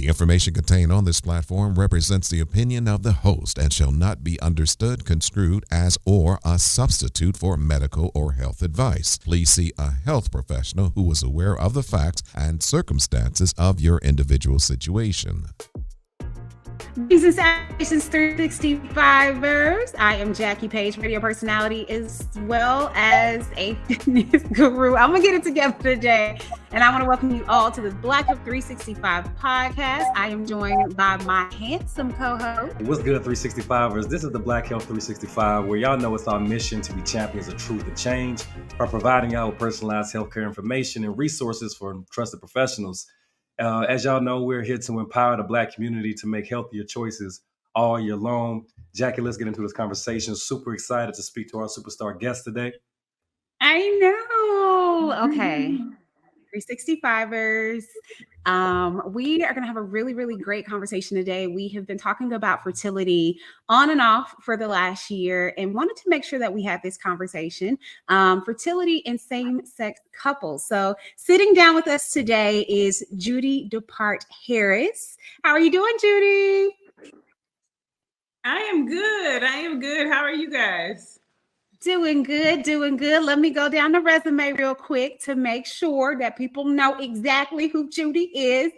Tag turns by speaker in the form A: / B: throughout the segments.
A: The information contained on this platform represents the opinion of the host and shall not be understood, construed as, or a substitute for medical or health advice. Please see a health professional who is aware of the facts and circumstances of your individual situation.
B: Business Actions 365ers. I am Jackie Page, radio personality as well as a fitness guru. I'm going to get it together today. And I want to welcome you all to the Black Up 365 podcast. I am joined by my handsome co-host.
C: What's good, 365ers? This is the Black Health 365, where y'all know it's our mission to be champions of truth and change by providing y'all with personalized healthcare information and resources for trusted professionals. As y'all know, we're here to empower the Black community to make healthier choices all year long. Jackie, let's get into this conversation. Super excited to speak to our superstar guest today.
B: I know. Okay. 365ers. We are going to have a really, really great conversation today. We have been talking about fertility on and off for the last year and wanted to make sure that we had this conversation. Fertility in same-sex couples. So sitting down with us today is Judy Dupart-Harris. How are you doing, Judy?
D: I am good. How are you guys?
B: Doing good. Let me go down the resume real quick to make sure that people know exactly who Judy is.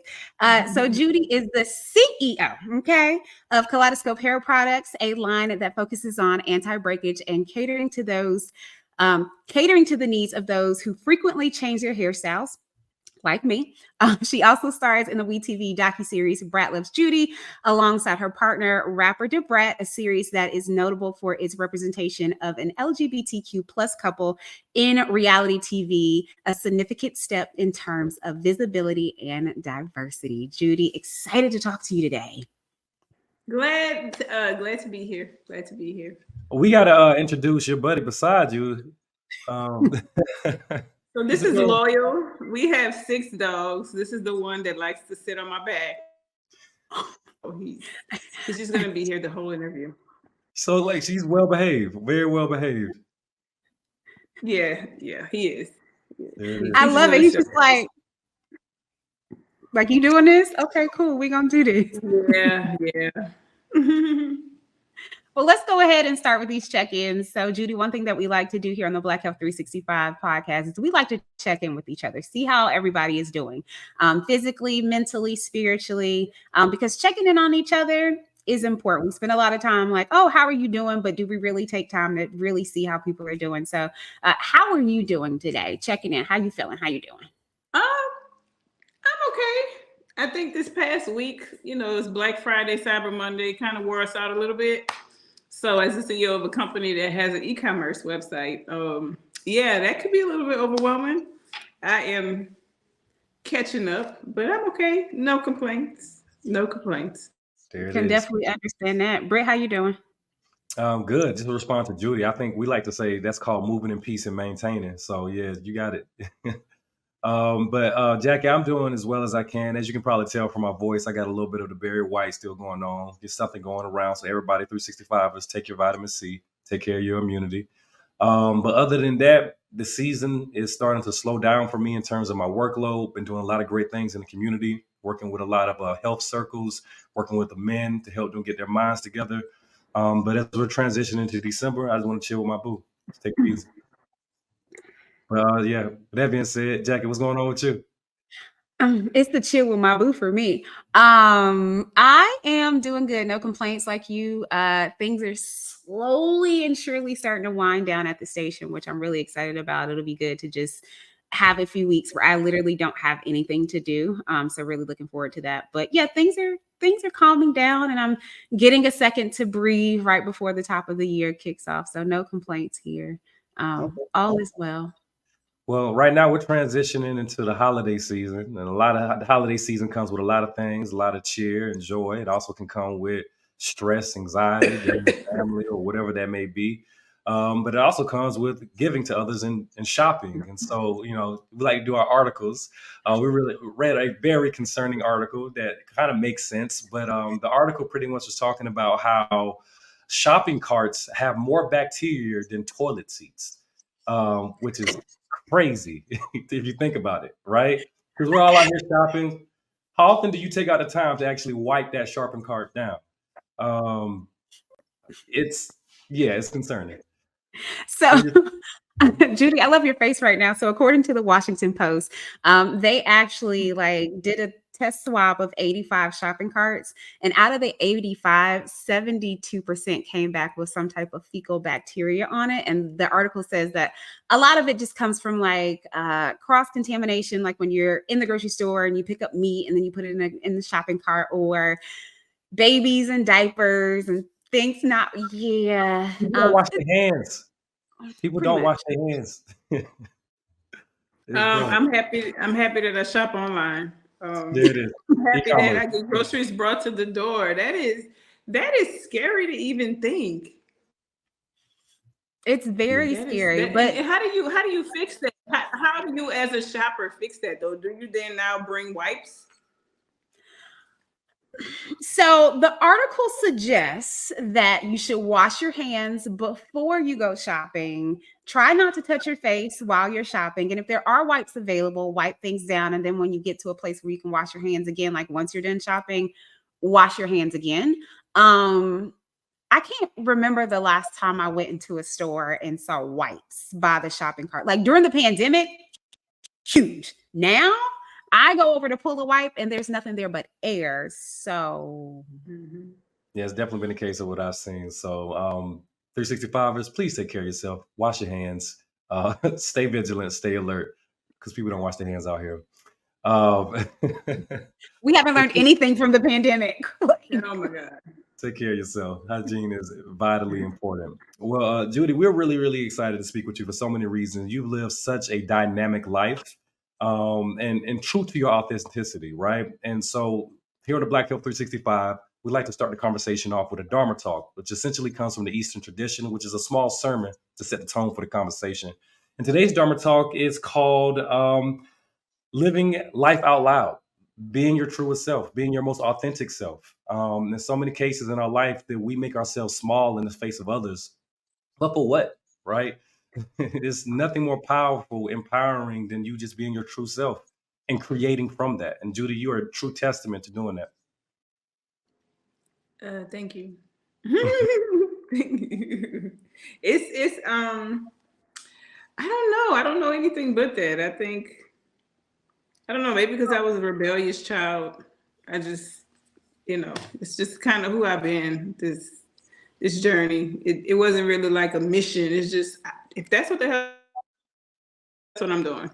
B: So Judy is the CEO, of Kaleidoscope Hair Products, a line that focuses on anti-breakage and catering to the needs of those who frequently change their hairstyles, like me. She also stars in the WeTV docuseries Brat Loves Judy alongside her partner, rapper Brat, a series that is notable for its representation of an LGBTQ plus couple in reality TV, a significant step in terms of visibility and diversity. Judy, excited to talk to you today.
D: Glad to be here.
C: We got to introduce your buddy beside you.
D: So this is Loyal. We have 6 dogs. This is the one that likes to sit on my back. Oh, he's just going to be here the whole interview.
C: So, like, she's well behaved, very well behaved.
D: Yeah, he is.
B: I love it. He's just like, you doing this? Okay, cool. We're going to do this.
D: Yeah.
B: Well, let's go ahead and start with these check-ins. So, Judy, one thing that we like to do here on the Black Health 365 podcast is we like to check in with each other, see how everybody is doing, physically, mentally, spiritually, because checking in on each other is important. We spend a lot of time like, oh, how are you doing? But do we really take time to really see how people are doing? So, how are you doing today? Checking in. How you feeling? How you doing?
D: I'm okay. I think this past week, it's Black Friday, Cyber Monday, kind of wore us out a little bit. So as the CEO of a company that has an e-commerce website, that could be a little bit overwhelming. I am catching up, but I'm okay. No complaints.
B: Can definitely understand that. Britt, how you doing?
C: Good. Just to respond to Judy, I think we like to say that's called moving in peace and maintaining. So yeah, you got it. But Jackie, I'm doing as well as I can. As you can probably tell from my voice, I got a little bit of the Barry White still going on. There's something going around. So everybody 365ers, take your vitamin C, take care of your immunity. But other than that, the season is starting to slow down for me in terms of my workload. Been doing a lot of great things in the community, working with a lot of health circles, working with the men to help them get their minds together. But as we're transitioning to December, I just want to chill with my boo. Just take it easy. With that being said, Jackie, what's going on with you?
B: It's the chill with my boo for me. I am doing good. No complaints like you. Things are slowly and surely starting to wind down at the station, which I'm really excited about. It'll be good to just have a few weeks where I literally don't have anything to do. So really looking forward to that. But yeah, things are calming down and I'm getting a second to breathe right before the top of the year kicks off. So no complaints here. All is well.
C: Well, right now we're transitioning into the holiday season, and the holiday season comes with a lot of things, a lot of cheer and joy. It also can come with stress, anxiety, family, or whatever that may be. But it also comes with giving to others and shopping. And so, we like to do our articles. We really read a very concerning article that kind of makes sense. But the article pretty much was talking about how shopping carts have more bacteria than toilet seats, which is crazy if you think about it, right? Because we're all out here shopping. How often do you take out the time to actually wipe that sharpened card down? It's concerning.
B: So, Judy, I love your face right now. So, according to the Washington Post, they actually did a test swab of 85 shopping carts, and out of the 85, 72% came back with some type of fecal bacteria on it. And the article says that a lot of it just comes from cross contamination, like when you're in the grocery store and you pick up meat and then you put it in the shopping cart, or babies and diapers and things.
C: People don't wash their hands. People don't wash their hands.
D: I'm happy that I shop online.
C: There it is.
D: I'm happy that I get groceries brought to the door. That is scary to even think.
B: It's very scary. But
D: how do you fix that? How do you, as a shopper, fix that though? Do you then now bring wipes?
B: So the article suggests that you should wash your hands before you go shopping. Try not to touch your face while you're shopping. And if there are wipes available, wipe things down. And then when you get to a place where you can wash your hands again, like once you're done shopping, wash your hands again. I can't remember the last time I went into a store and saw wipes by the shopping cart. Like during the pandemic, huge. Now, I go over to pull a wipe and there's nothing there but air. So
C: yeah, it's definitely been the case of what I've seen. So 365ers, please take care of yourself. Wash your hands. Stay vigilant. Stay alert, because people don't wash their hands out here.
B: We haven't learned anything from the pandemic.
D: Oh my God.
C: Take care of yourself. Hygiene is vitally important. Well, Judy, we're really, really excited to speak with you for so many reasons. You've lived such a dynamic life. And true to your authenticity, right? And so here at the Black Health 365, we like to start the conversation off with a Dharma talk, which essentially comes from the Eastern tradition, which is a small sermon to set the tone for the conversation. And today's Dharma talk is called Living Life Out Loud, being your truest self, being your most authentic self. There's so many cases in our life that we make ourselves small in the face of others. But for what, right? There's nothing more powerful, empowering than you just being your true self and creating from that. And Judy, you are a true testament to doing that.
D: Thank you. It's I don't know anything but that. I don't know, maybe because I was a rebellious child. I just, it's just kind of who I've been, this journey. It wasn't really like a mission. It's just, if that's what the hell, that's what I'm doing.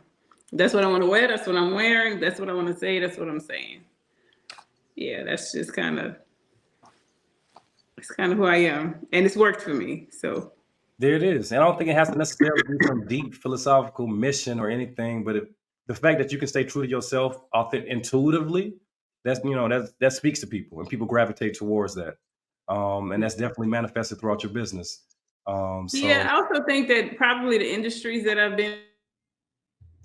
D: That's what I want to wear. That's what I'm wearing. That's what I want to say. That's what I'm saying. Yeah, that's just it's kind of who I am. And it's worked for me. So
C: there it is. And I don't think it has to necessarily be some deep philosophical mission or anything, but the fact that you can stay true to yourself intuitively, that speaks to people, and people gravitate towards that. And that's definitely manifested throughout your business.
D: Yeah, I also think that probably the industries that I've been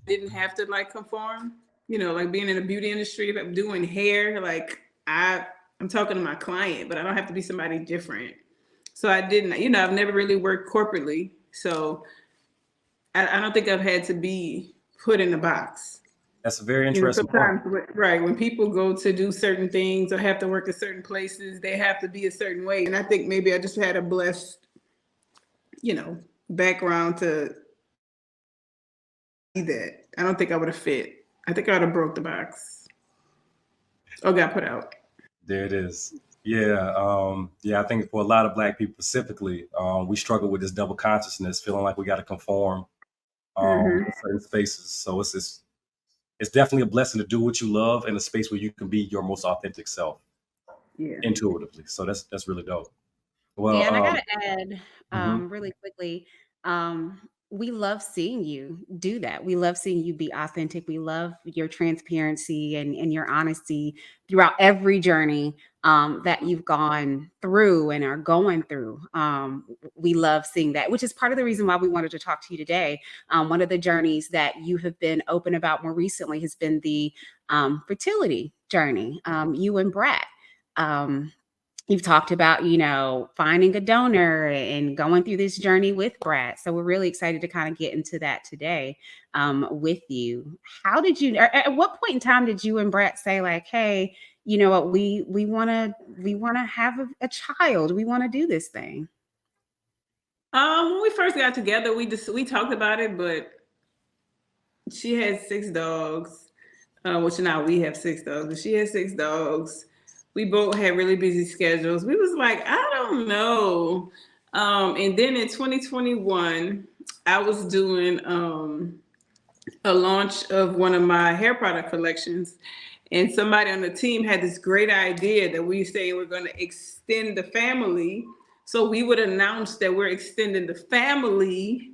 D: didn't have to conform, like being in the beauty industry, if I'm doing hair, I'm talking to my client, but I don't have to be somebody different. So I didn't, I've never really worked corporately. So I don't think I've had to be put in a box.
C: That's a very interesting
D: point. Right. When people go to do certain things or have to work at certain places, they have to be a certain way. And I think maybe I just had a blessed, background to see that. I don't think I would have fit. I think I would have broke the box or got put out.
C: There it is. Yeah. I think for a lot of Black people specifically, we struggle with this double consciousness, feeling like we got to conform in certain spaces. So it's definitely a blessing to do what you love in a space where you can be your most authentic self intuitively. So that's really dope. Well,
B: and I gotta add really quickly, we love seeing you do that. We love seeing you be authentic. We love your transparency and your honesty throughout every journey that you've gone through and are going through. We love seeing that, which is part of the reason why we wanted to talk to you today. One of the journeys that you have been open about more recently has been the fertility journey, you and Brat. You've talked about, finding a donor and going through this journey with Brat. So we're really excited to kind of get into that today with you. How did you, at what point in time did you and Brat say like, hey, you know what, we want to have a child. We want to do this thing.
D: When we first got together, we talked about it, but she had 6 dogs, which now we have 6 dogs, but she had 6 dogs. We both had really busy schedules. We was like, I don't know. And then in 2021, I was doing a launch of one of my hair product collections. And somebody on the team had this great idea that we say we're going to extend the family. So we would announce that we're extending the family.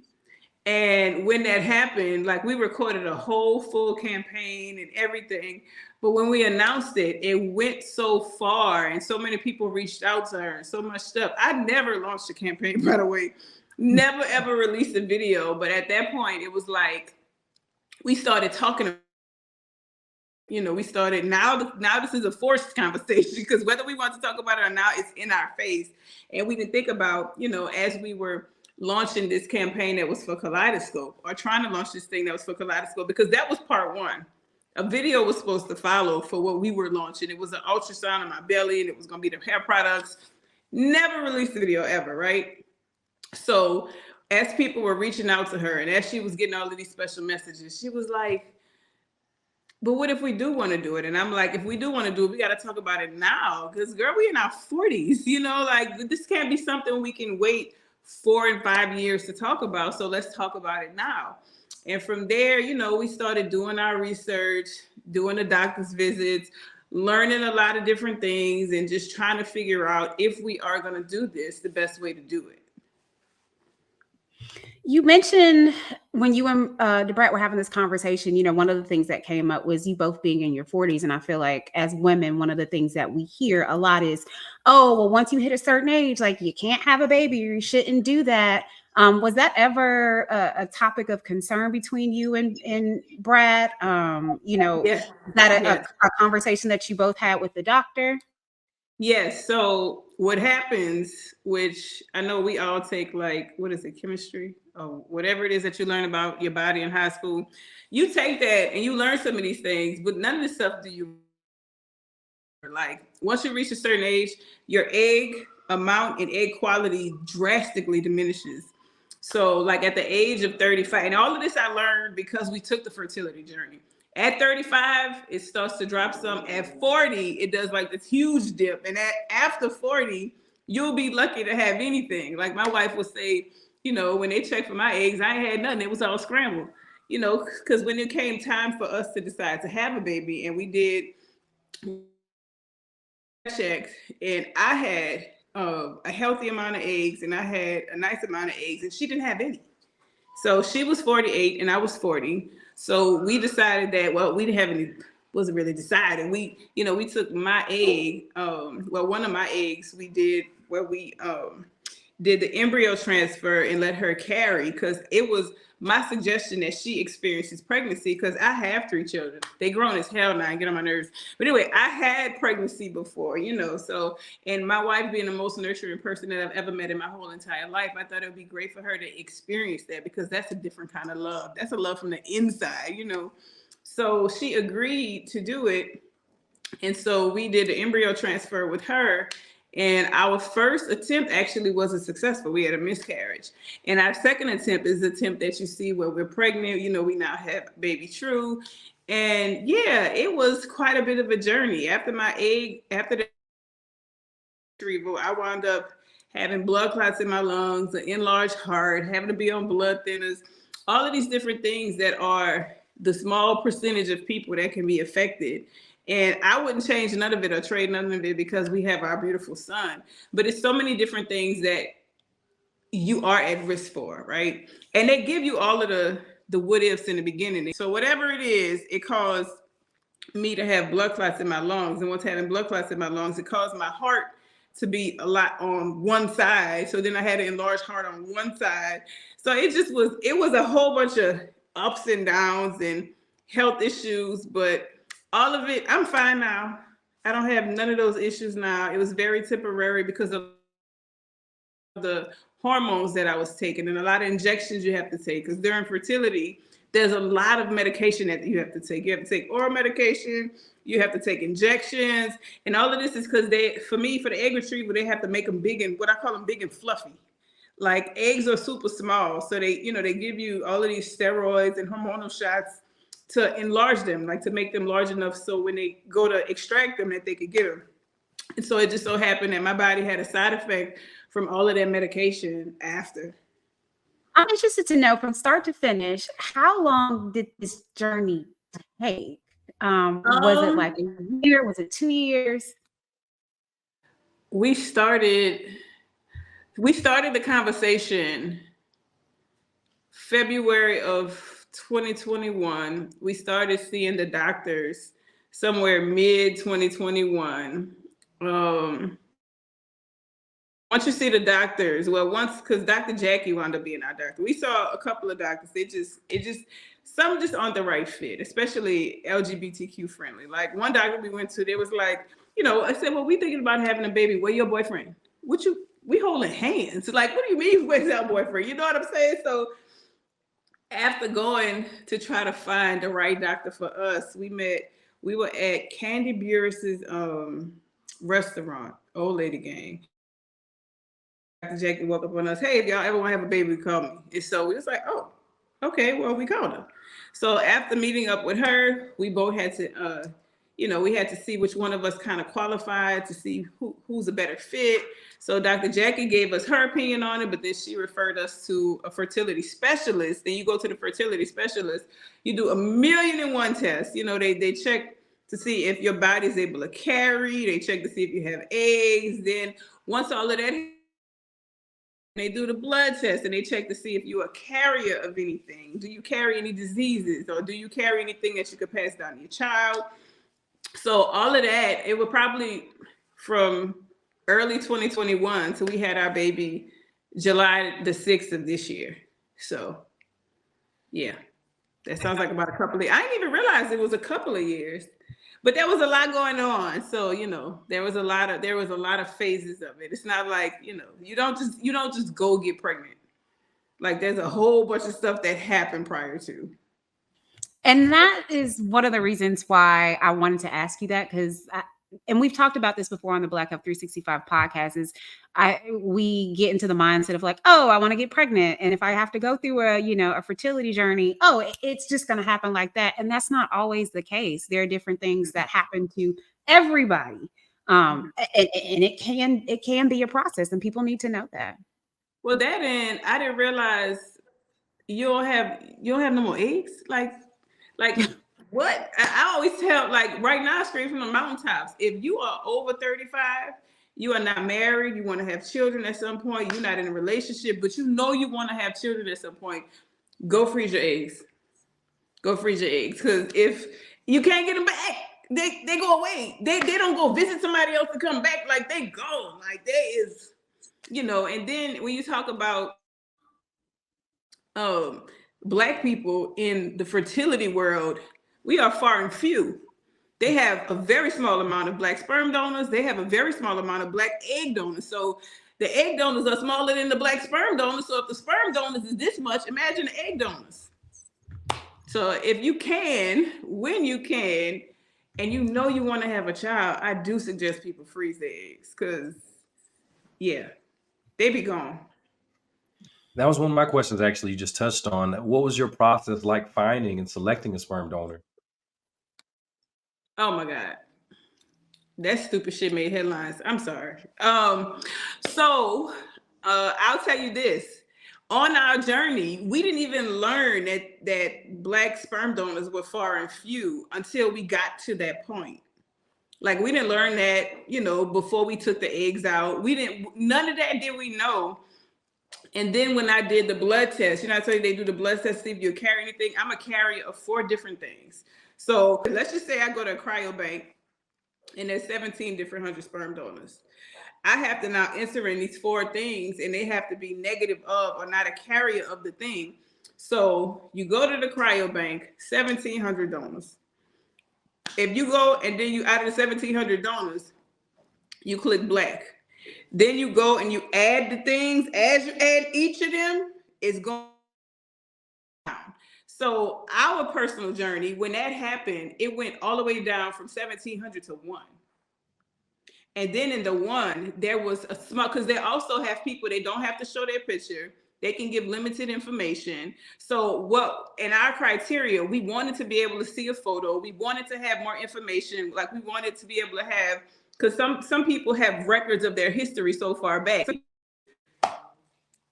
D: And when that happened, like we recorded a whole full campaign and everything. But when we announced it, it went so far and so many people reached out to her and so much stuff. I never launched a campaign, by the way, never ever released a video. But at that point, it was like, we started talking, we started, now this is a forced conversation because whether we want to talk about it or not, it's in our face. And we didn't think about, as we were launching this campaign that was for Kaleidoscope or trying to launch this thing that was for Kaleidoscope, because that was part 1. A video was supposed to follow for what we were launching. It was an ultrasound on my belly and it was going to be the hair products. Never released the video ever, right? So as people were reaching out to her and as she was getting all of these special messages, she was like, but what if we do want to do it? And I'm like, if we do want to do it, we got to talk about it now. Because girl, we in our 40s, like this can't be something we can wait 4 and 5 years to talk about. So let's talk about it now. And from there, we started doing our research, doing the doctor's visits, learning a lot of different things, and just trying to figure out if we are going to do this, the best way to do it.
B: You mentioned when you and Brat were having this conversation, one of the things that came up was you both being in your 40s. And I feel like as women, one of the things that we hear a lot is, oh, well, once you hit a certain age, like you can't have a baby or you shouldn't do that. Was that ever a topic of concern between you and Brat?
D: Yes.
B: Is that a conversation that you both had with the doctor?
D: Yes. So what happens, which I know we all take like, what is it, chemistry? Or whatever it is that you learn about your body in high school. You take that and you learn some of these things, but none of this stuff do you like. Once you reach a certain age, your egg amount and egg quality drastically diminishes. So like at the age of 35, and all of this I learned because we took the fertility journey. At 35, it starts to drop some. At 40, it does like this huge dip. And after 40, you'll be lucky to have anything. Like my wife would say, when they checked for my eggs, I ain't had nothing. It was all scrambled, because when it came time for us to decide to have a baby, and we did checks, and I had a healthy amount of eggs, and I had a nice amount of eggs, and she didn't have any. So she was 48 and I was 40. So we decided that, well, we didn't have any, wasn't really decided. We took my egg, one of my eggs we did where we did the embryo transfer and let her carry, because it was my suggestion that she experiences pregnancy, because I have 3 children. They grown as hell now and get on my nerves. But anyway, I had pregnancy before, so, and my wife being the most nurturing person that I've ever met in my whole entire life, I thought it would be great for her to experience that, because that's a different kind of love. That's a love from the inside, So she agreed to do it. And so we did the embryo transfer with her. And our first attempt actually wasn't successful. We had a miscarriage. And our second attempt is the attempt that you see where we're pregnant. We now have baby True. And yeah, it was quite a bit of a journey. After the retrieval, I wound up having blood clots in my lungs, an enlarged heart, having to be on blood thinners, all of these different things that are the small percentage of people that can be affected. And I wouldn't change none of it or trade none of it because we have our beautiful son. But it's so many different things that you are at risk for, right? And they give you all of the what ifs in the beginning. So whatever it is, it caused me to have blood clots in my lungs. And once having blood clots in my lungs, it caused my heart to be a lot on one side. So then I had an enlarged heart on one side. So it was a whole bunch of ups and downs and health issues, but all of it, I'm fine now. I don't have none of those issues now. It was very temporary because of the hormones that I was taking and a lot of injections you have to take. Because during fertility, there's a lot of medication that you have to take. You have to take oral medication, you have to take injections, and all of this is because for the egg retrieval, they have to make them big and what I call them big and fluffy. Like eggs are super small, so they give you all of these steroids and hormonal shots to enlarge them, like to make them large enough so when they go to extract them that they could get them. And so it just so happened that my body had a side effect from all of that medication after.
B: I'm interested to know from start to finish, how long did this journey take? Was it like a year? Was it 2 years?
D: We started the conversation February of 2021. We started seeing the doctors somewhere mid 2021. Once you see the doctors, because Dr. Jackie wound up being our doctor. We saw a couple of doctors. Some just aren't the right fit, especially LGBTQ friendly. Like one doctor we went to, they was like, I said, well, we thinking about having a baby. Where your boyfriend? We holding hands. Like, what do you mean where's our boyfriend? You know what I'm saying? So after going to try to find the right doctor for us, we were at Candy Burris's restaurant, Old Lady Gang. Dr. Jackie woke up on us, hey, if y'all ever want to have a baby, call me. And so we was like, oh, okay, well, we called her. So after meeting up with her, we both had to, we had to see which one of us kind of qualified to see who's a better fit. So Dr. Jackie gave us her opinion on it, but then she referred us to a fertility specialist. Then you go to the fertility specialist, you do 1,000,001 tests. They check to see if your body's able to carry. They check to see if you have eggs. Then once all of that, they do the blood test and they check to see if you're a carrier of anything. Do you carry any diseases or do you carry anything that you could pass down to your child? So all of that, it was probably from early 2021 till we had our baby July the 6th of this year. So yeah, that sounds like about a couple of, I didn't even realize it was a couple of years. But there was a lot going on. So, there was a lot of phases of it. It's not like, you don't just go get pregnant. Like there's a whole bunch of stuff that happened prior to.
B: And that is one of the reasons why I wanted to ask you that, because and we've talked about this before on the Black Health 365 podcast, is we get into the mindset of like, oh, I want to get pregnant. And if I have to go through a fertility journey, it's just going to happen like that. And that's not always the case. There are different things that happen to everybody. And it can be a process and people need to know that.
D: Well, I didn't realize you don't have no more eggs. Like what? I always tell, like right now, straight from the mountaintops, if you are over 35, you are not married, you want to have children at some point, you're not in a relationship, but you want to have children at some point, go freeze your eggs. Go freeze your eggs. Because if you can't get them back, they go away. They don't go visit somebody else to come back. Like they go. Like there is, and then when you talk about Black people in the fertility world, we are far and few. They have a very small amount of Black sperm donors. They have a very small amount of Black egg donors. So the egg donors are smaller than the Black sperm donors. So if the sperm donors is this much, imagine the egg donors. So if you can, when you can, and you want to have a child, I do suggest people freeze their eggs because, yeah, they be gone.
C: That was one of my questions, actually, you just touched on. What was your process like finding and selecting a sperm donor?
D: Oh my God. That stupid shit made headlines. I'm sorry. So I'll tell you this. On our journey, we didn't even learn that Black sperm donors were far and few until we got to that point. Like we didn't learn that, before we took the eggs out. None of that did we know. And then when I did the blood test, I told you they do the blood test to see if you carry anything. I'm a carrier of 4 different things. So let's just say I go to a cryo bank and there's 17 different 100 sperm donors. I have to now enter in these 4 things and they have to be negative of or not a carrier of the thing. So you go to the cryo bank, 1,700 donors. If you go and then you, out of the 1,700 donors, you click black. Then you go and you add the things. As you add each of them, it's going down. So our personal journey, when that happened, it went all the way down from 1,700 to 1. And then in the 1, there was a small, because they also have people, they don't have to show their picture. They can give limited information. So what, in our criteria, we wanted to be able to see a photo. We wanted to have more information. Like, we wanted to be able to have, because some people have records of their history so far back.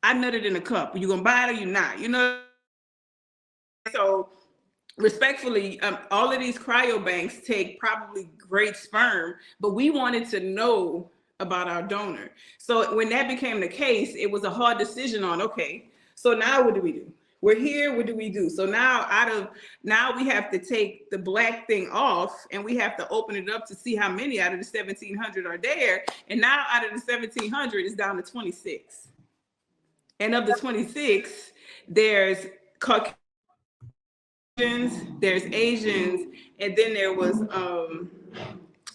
D: I nutted in a cup. You gonna buy it or you not? You know? So respectfully, all of these cryo banks take probably great sperm, but we wanted to know about our donor. So when that became the case, it was a hard decision on, okay, so now what do we do? We're here, what do we do? So now now we have to take the black thing off, and we have to open it up to see how many out of the 1,700 are there. And now out of the 1,700, it's down to 26. And of the 26, there's Caucasians, there's Asians, and then there was,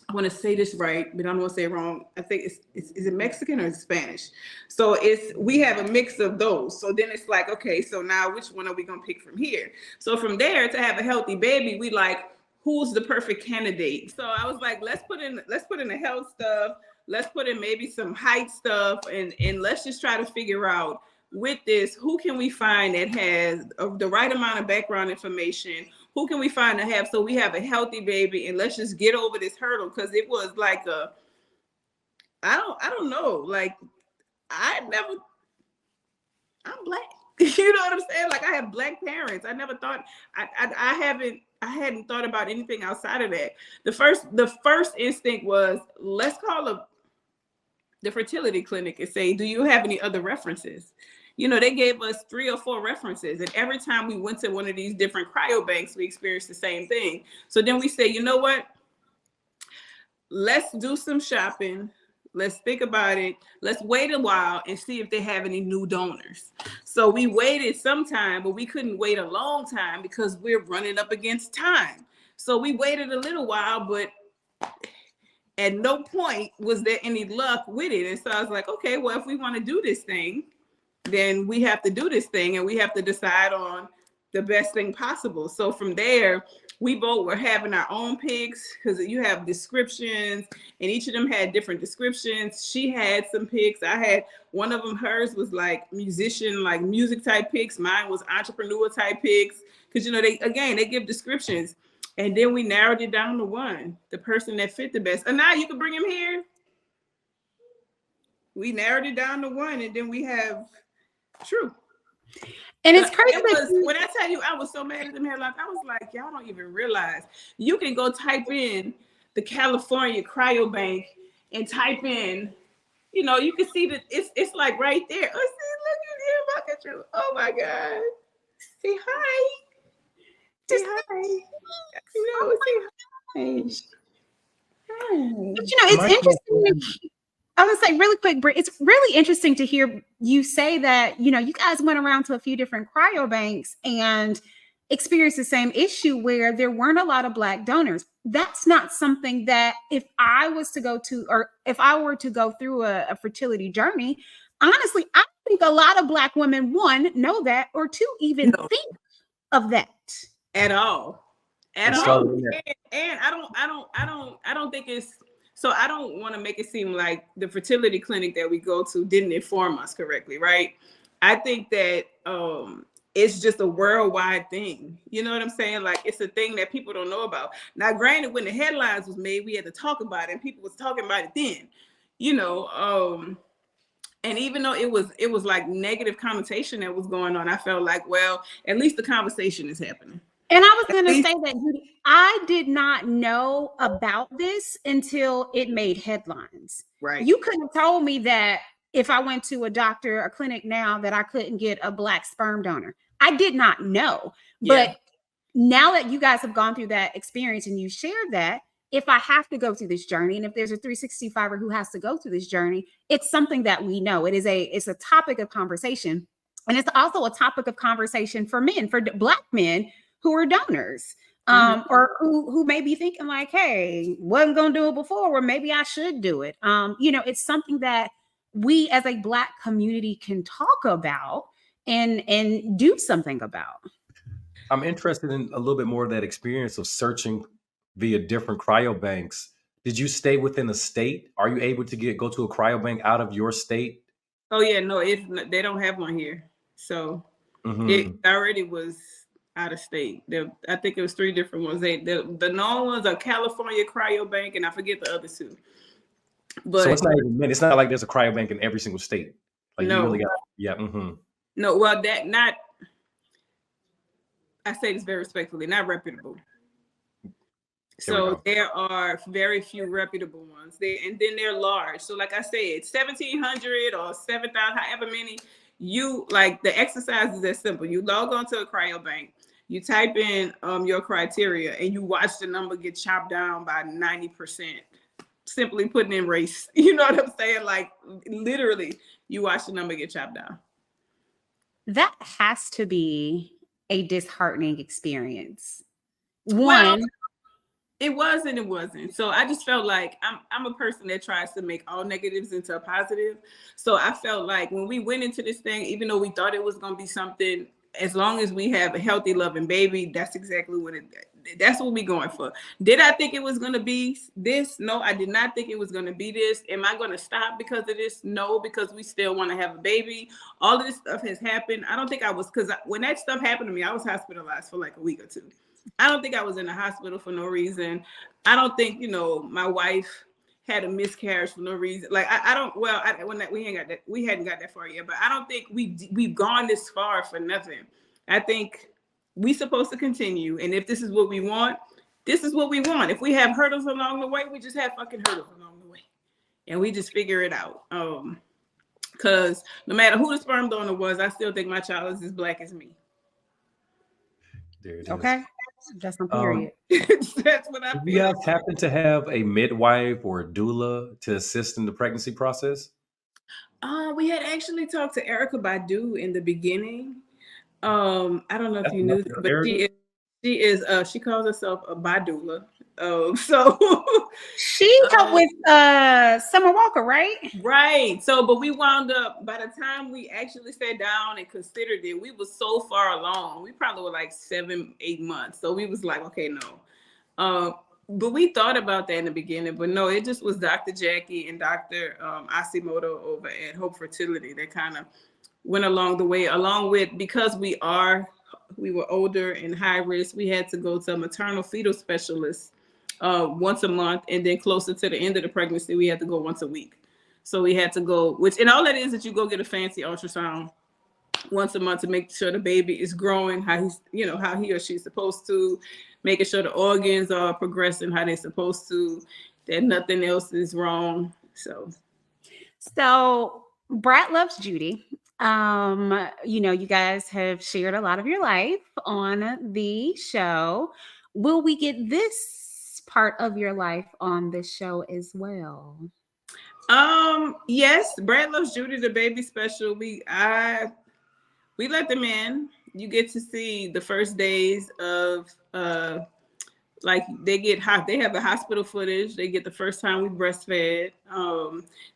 D: I want to say this right, but I don't want to say it wrong. I think is it Mexican or Spanish? So we have a mix of those. So then it's like, okay, so now which one are we going to pick from here? So from there, to have a healthy baby, we like, who's the perfect candidate? So I was like, let's put in the health stuff. Let's put in maybe some height stuff, and let's just try to figure out with this, who can we find that has the right amount of background information? Who can we find to have, so we have a healthy baby, and let's just get over this hurdle? Because it was like I don't know, like I'm black. You know what I'm saying? Like, I have black parents. I never thought, I hadn't thought about anything outside of that. The first instinct was, let's call the fertility clinic and say, do you have any other references? You know, they gave us 3 or 4 references. And every time we went to one of these different cryo banks, we experienced the same thing. So then we say, you know what? Let's do some shopping. Let's think about it. Let's wait a while and see if they have any new donors. So we waited some time, but we couldn't wait a long time because we're running up against time. So we waited a little while, but at no point was there any luck with it. And so I was like, okay, well, if we want to do this thing, then we have to do this thing, and we have to decide on the best thing possible. So from there, we both were having our own picks, because you have descriptions, and each of them had different descriptions. She had some picks. I had one of them, hers was like musician, like music type picks. Mine was entrepreneur type picks, because, you know, they give descriptions. And then we narrowed it down to one, the person that fit the best. And now you can bring him here. We narrowed it down to one, and then we have True.
B: And it's crazy.
D: When I tell you, I was so mad at them hairlines. I was like, y'all don't even realize. You can go type in the California Cryo Bank and type in, you know, you can see that it's like right there. Oh, see, look at you. Oh my God. Say hi. Say hi. No, say hi.
B: But you know, it's interesting. I would say really quick, Britt, it's really interesting to hear you say that, you know, you guys went around to a few different cryo banks and experienced the same issue where there weren't a lot of Black donors. That's not something that if I was to go to, or if I were to go through a fertility journey, honestly, I think a lot of Black women, one, know that, or two, even think of that.
D: At all. And I don't think it's, so I don't want to make it seem like the fertility clinic that we go to didn't inform us correctly, right? I think that it's just a worldwide thing. You know what I'm saying? Like, it's a thing that people don't know about. Now, granted, when the headlines was made, we had to talk about it, and people was talking about it then, you know. And even though it was like negative connotation that was going on, I felt like, well, at least the conversation is happening.
B: And I was going to say that, Judy, I did not know about this until it made headlines.
D: Right.
B: You couldn't have told me that if I went to a doctor, a clinic now, that I couldn't get a Black sperm donor. I did not know.
D: Yeah.
B: But now that you guys have gone through that experience and you shared that, if I have to go through this journey, and if there's a 365er who has to go through this journey, it's something that we know. It's a topic of conversation. And it's also a topic of conversation for men, for Black men who are donors. or who may be thinking like, hey, wasn't gonna do it before, or maybe I should do it. It's something that we as a Black community can talk about and do something about.
C: I'm interested in a little bit more of that experience of searching via different cryobanks. Did you stay within the state? Are you able to go to a cryobank out of your state?
D: Oh yeah, no, they don't have one here. So it already was out of state. I think it was 3 different ones. The known ones are California Cryobank, and I forget the other 2. But
C: so it's not like there's a cryobank in every single state. Like
D: no,
C: you really got
D: no. Well, I say this very respectfully, not reputable. So there are very few reputable ones. And then they're large. So like I said, 1,700 or 7,000, however many. The exercise is that simple. You log on to a cryobank, you type in your criteria, and you watch the number get chopped down by 90%. Simply putting in race. You know what I'm saying? Like literally, you watch the number get chopped down.
B: That has to be a disheartening experience.
D: Well, it was and it wasn't. So I just felt like I'm a person that tries to make all negatives into a positive. So I felt like when we went into this thing, even though we thought it was going to be something, as long as we have a healthy, loving baby, that's exactly that's what we're going for. Did I think it was going to be this? No, I did not think it was going to be this. Am I going to stop because of this? No, because we still want to have a baby. All of this stuff has happened. I don't think I was, because when that stuff happened to me, I was hospitalized for like a week or 2. I don't think I was in the hospital for no reason. I don't think, my wife had a miscarriage for no reason. Like we hadn't got that far yet, but I don't think we've gone this far for nothing. I think we supposed to continue. And if this is what we want, this is what we want. If we have hurdles along the way, we just have fucking hurdles along the way. And we just figure it out. Because no matter who the sperm donor was, I still think my child is as Black as me.
C: There it is.
B: Okay. That's a period.
D: That's what I feel.
C: Do you guys happen to have a midwife or a doula to assist in the pregnancy process?
D: We had actually talked to Erykah Badu in the beginning. I don't know if you knew this, but she calls herself a Badula. So
B: she helped with Summer Walker, right?
D: Right. So, but we wound up, by the time we actually sat down and considered it, we was so far along. We probably were like 7-8 months. So we was like, okay, no. But we thought about that in the beginning, but no, it just was Dr. Jackie and Dr. Asimoto over at Hope Fertility that kind of went along the way, along with, because we were older and high risk, we had to go to a maternal fetal specialist once a month, and then closer to the end of the pregnancy, we had to go once a week. So we had to go, and all that is that you go get a fancy ultrasound once a month to make sure the baby is growing how he or she's supposed to, making sure the organs are progressing how they're supposed to, that nothing else is wrong.
B: So Brat loves Judy. You guys have shared a lot of your life on the show. Will we get this part of your life on this show as well?
D: Yes, Brat Loves Judy, the baby special. We let them in. You get to see the first days of they have the hospital footage. They get the first time we breastfed.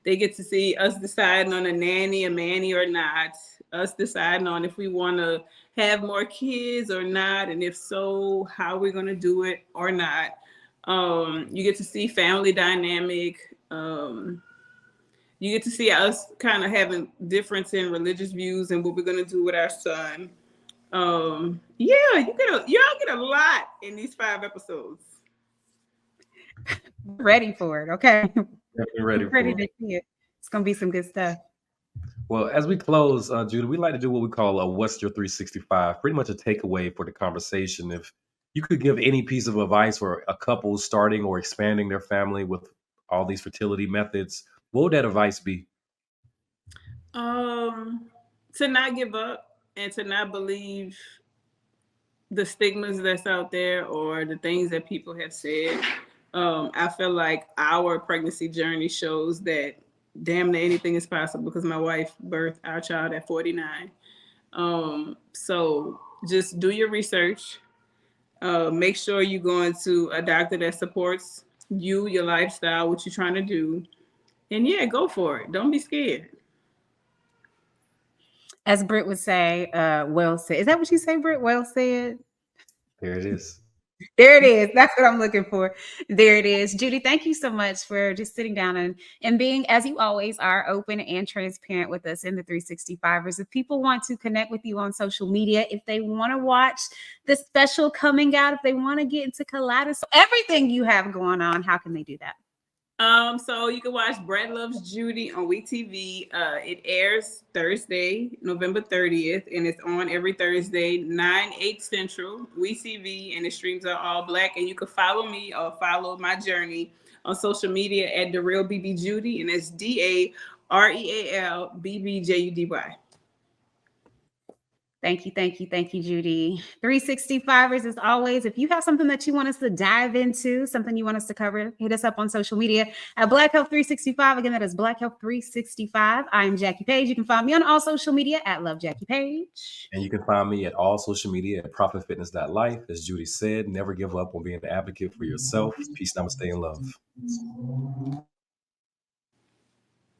D: They get to see us deciding on a nanny, a manny or not. Us deciding on if we want to have more kids or not, and if so, how we're going to do it or not. You get to see family dynamic. You get to see us kind of having difference in religious views and what we're going to do with our son. Y'all get a lot in these 5 episodes.
B: Ready for it, okay?
C: Definitely ready
B: to see it. It's gonna be some good stuff.
C: Well, as we close, Judy, we like to do what we call a What's Your 365, pretty much a takeaway for the conversation. If you could give any piece of advice for a couple starting or expanding their family with all these fertility methods, what would that advice be?
D: To not give up and to not believe the stigmas that's out there or the things that people have said. I feel like our pregnancy journey shows that damn near anything is possible because my wife birthed our child at 49. So just do your research. Make sure you're going to a doctor that supports you, your lifestyle, what you're trying to do. And yeah, go for it. Don't be scared.
B: As Britt would say, well said. Is that what you say, Britt? Well said.
C: There it is.
B: There it is. That's what I'm looking for. There it is. Judy, thank you so much for just sitting down and being, as you always are, open and transparent with us in the 365ers. If people want to connect with you on social media, if they want to watch the special coming out, if they want to get into Kaleidoscope, everything you have going on, how can they do that?
D: So you can watch Brat Loves Judy on WeTV. It airs Thursday, November 30th, and it's on every Thursday, 9/8 Central, WeTV, and the streams are all Black. And you can follow me or follow my journey on social media at The Real BB Judy, and it's DAREALBBJUDY.
B: Thank you, Judy. 365ers, as always, if you have something that you want us to dive into, something you want us to cover, hit us up on social media at Black Health 365. Again, that is Black Health 365. I'm Jackie Page. You can find me on all social media at Love Jackie Page.
C: And you can find me at all social media at profitfitness.life. As Judy said, never give up on being an advocate for yourself. Peace, namaste, and love.